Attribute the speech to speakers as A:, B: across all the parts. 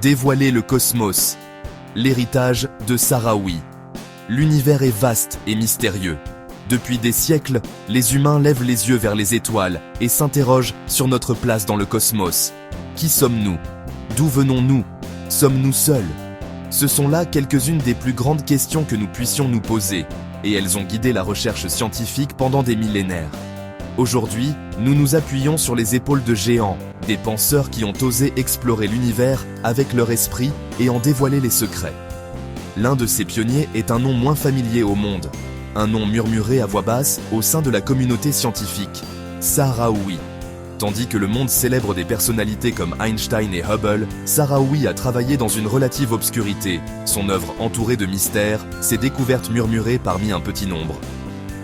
A: Dévoiler le cosmos. L'héritage de Sahraoui. L'univers est vaste et mystérieux. Depuis des siècles, les humains lèvent les yeux vers les étoiles et s'interrogent sur notre place dans le cosmos. Qui sommes-nous? D'où venons-nous? Sommes-nous seuls? Ce sont là quelques-unes des plus grandes questions que nous puissions nous poser, et elles ont guidé la recherche scientifique pendant des millénaires. Aujourd'hui, nous nous appuyons sur les épaules de géants, des penseurs qui ont osé explorer l'univers avec leur esprit et en dévoiler les secrets. L'un de ces pionniers est un nom moins familier au monde, un nom murmuré à voix basse au sein de la communauté scientifique, Sahraoui. Tandis que le monde célèbre des personnalités comme Einstein et Hubble, Sahraoui a travaillé dans une relative obscurité, son œuvre entourée de mystères, ses découvertes murmurées parmi un petit nombre.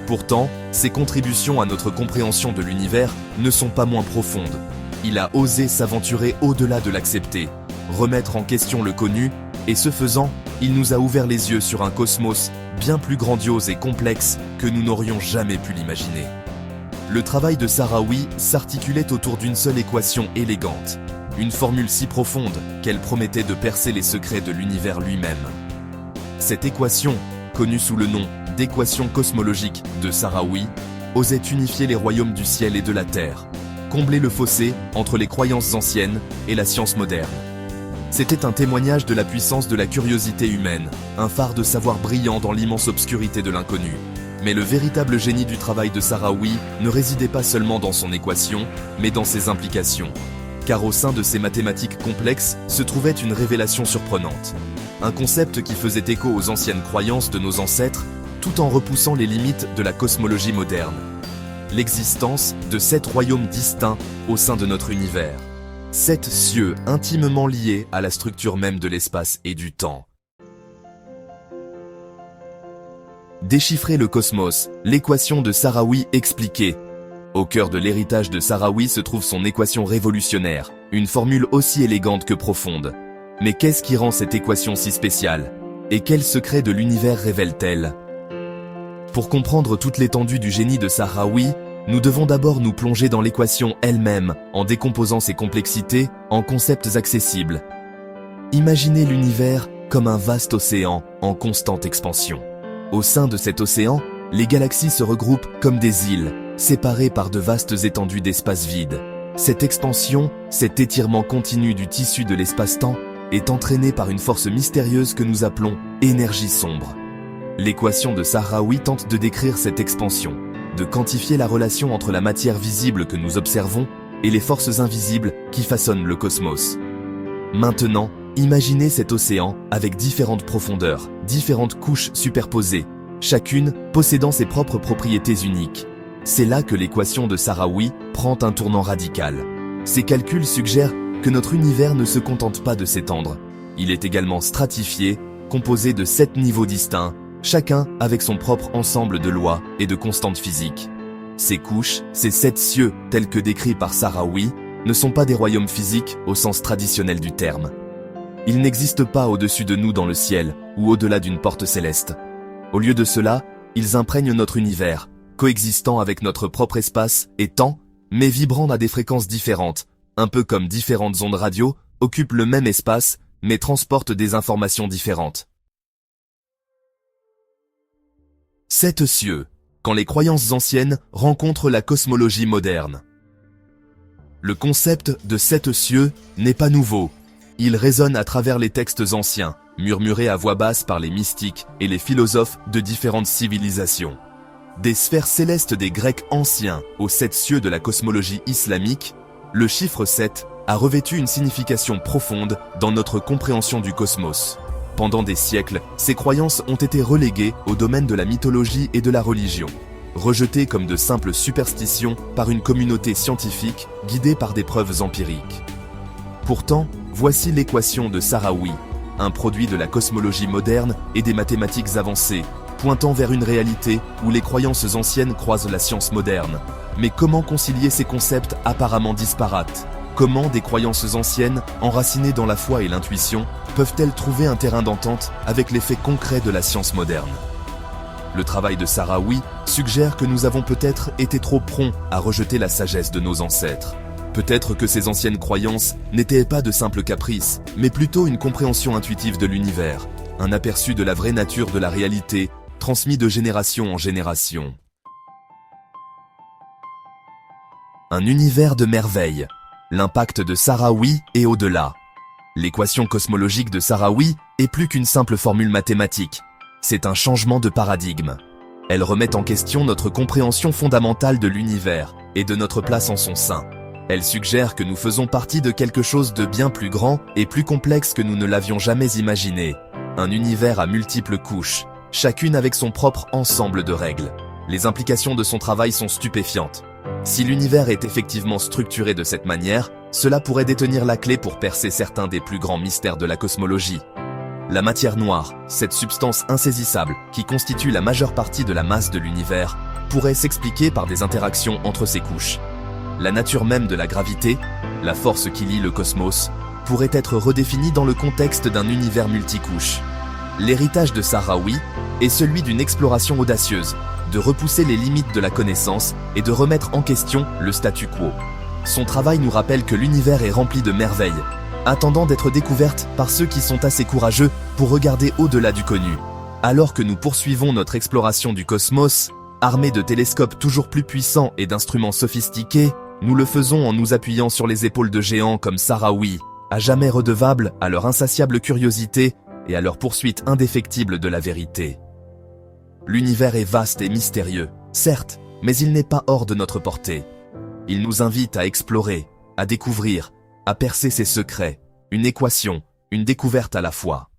A: Pourtant, ses contributions à notre compréhension de l'univers ne sont pas moins profondes. Il a osé s'aventurer au-delà de l'accepter, remettre en question le connu, et ce faisant, il nous a ouvert les yeux sur un cosmos bien plus grandiose et complexe que nous n'aurions jamais pu l'imaginer. Le travail de Sahraoui s'articulait autour d'une seule équation élégante, une formule si profonde qu'elle promettait de percer les secrets de l'univers lui-même. Cette équation, connue sous le nom d'équation cosmologique de Sahraoui, osait unifier les royaumes du ciel et de la terre, combler le fossé entre les croyances anciennes et la science moderne. C'était un témoignage de la puissance de la curiosité humaine, un phare de savoir brillant dans l'immense obscurité de l'inconnu. Mais le véritable génie du travail de Sahraoui ne résidait pas seulement dans son équation, mais dans ses implications. Car au sein de ces mathématiques complexes se trouvait une révélation surprenante. Un concept qui faisait écho aux anciennes croyances de nos ancêtres, tout en repoussant les limites de la cosmologie moderne. L'existence de 7 royaumes distincts au sein de notre univers. 7 cieux intimement liés à la structure même de l'espace et du temps. Déchiffrer le cosmos, l'équation de Sahraoui expliquée. Au cœur de l'héritage de Sahraoui se trouve son équation révolutionnaire, une formule aussi élégante que profonde. Mais qu'est-ce qui rend cette équation si spéciale? Et quels secrets de l'univers révèle-t-elle? Pour comprendre toute l'étendue du génie de Sahraoui, nous devons d'abord nous plonger dans l'équation elle-même, en décomposant ses complexités en concepts accessibles. Imaginez l'univers comme un vaste océan en constante expansion. Au sein de cet océan, les galaxies se regroupent comme des îles, séparées par de vastes étendues d'espace vide. Cette expansion, cet étirement continu du tissu de l'espace-temps, est entraîné par une force mystérieuse que nous appelons énergie sombre. L'équation de Sahraoui tente de décrire cette expansion, de quantifier la relation entre la matière visible que nous observons et les forces invisibles qui façonnent le cosmos. Maintenant, imaginez cet océan avec différentes profondeurs, différentes couches superposées, chacune possédant ses propres propriétés uniques. C'est là que l'équation de Sahraoui prend un tournant radical. Ces calculs suggèrent que notre univers ne se contente pas de s'étendre. Il est également stratifié, composé de 7 niveaux distincts, chacun avec son propre ensemble de lois et de constantes physiques. Ces couches, ces 7 cieux tels que décrits par Sahraoui, ne sont pas des royaumes physiques au sens traditionnel du terme. Ils n'existent pas au-dessus de nous dans le ciel ou au-delà d'une porte céleste. Au lieu de cela, ils imprègnent notre univers, coexistant avec notre propre espace et temps, mais vibrant à des fréquences différentes, un peu comme différentes ondes radio occupent le même espace, mais transportent des informations différentes. 7 cieux, quand les croyances anciennes rencontrent la cosmologie moderne. Le concept de 7 cieux n'est pas nouveau. Il résonne à travers les textes anciens, murmurés à voix basse par les mystiques et les philosophes de différentes civilisations. Des sphères célestes des Grecs anciens aux 7 cieux de la cosmologie islamique, le chiffre 7 a revêtu une signification profonde dans notre compréhension du cosmos. Pendant des siècles, ces croyances ont été reléguées au domaine de la mythologie et de la religion, rejetées comme de simples superstitions par une communauté scientifique guidée par des preuves empiriques. Pourtant, voici l'équation de Sahraoui, un produit de la cosmologie moderne et des mathématiques avancées, pointant vers une réalité où les croyances anciennes croisent la science moderne. Mais comment concilier ces concepts apparemment disparates? Comment des croyances anciennes, enracinées dans la foi et l'intuition, peuvent-elles trouver un terrain d'entente avec les faits concrets de la science moderne? Le travail de Sahraoui suggère que nous avons peut-être été trop prompts à rejeter la sagesse de nos ancêtres. Peut-être que ces anciennes croyances n'étaient pas de simples caprices, mais plutôt une compréhension intuitive de l'univers, un aperçu de la vraie nature de la réalité, transmis de génération en génération. Un univers de merveilles. L'impact de Sahraoui est au-delà. L'équation cosmologique de Sahraoui est plus qu'une simple formule mathématique. C'est un changement de paradigme. Elle remet en question notre compréhension fondamentale de l'univers et de notre place en son sein. Elle suggère que nous faisons partie de quelque chose de bien plus grand et plus complexe que nous ne l'avions jamais imaginé. Un univers à multiples couches, chacune avec son propre ensemble de règles. Les implications de son travail sont stupéfiantes. Si l'univers est effectivement structuré de cette manière, cela pourrait détenir la clé pour percer certains des plus grands mystères de la cosmologie. La matière noire, cette substance insaisissable qui constitue la majeure partie de la masse de l'univers, pourrait s'expliquer par des interactions entre ses couches. La nature même de la gravité, la force qui lie le cosmos, pourrait être redéfinie dans le contexte d'un univers multicouche. L'héritage de Sahraoui est celui d'une exploration audacieuse, de repousser les limites de la connaissance et de remettre en question le statu quo. Son travail nous rappelle que l'univers est rempli de merveilles, attendant d'être découverte par ceux qui sont assez courageux pour regarder au-delà du connu. Alors que nous poursuivons notre exploration du cosmos, armés de télescopes toujours plus puissants et d'instruments sophistiqués, nous le faisons en nous appuyant sur les épaules de géants comme Sahraoui, à jamais redevables à leur insatiable curiosité et à leur poursuite indéfectible de la vérité. L'univers est vaste et mystérieux, certes, mais il n'est pas hors de notre portée. Il nous invite à explorer, à découvrir, à percer ses secrets, une équation, une découverte à la fois.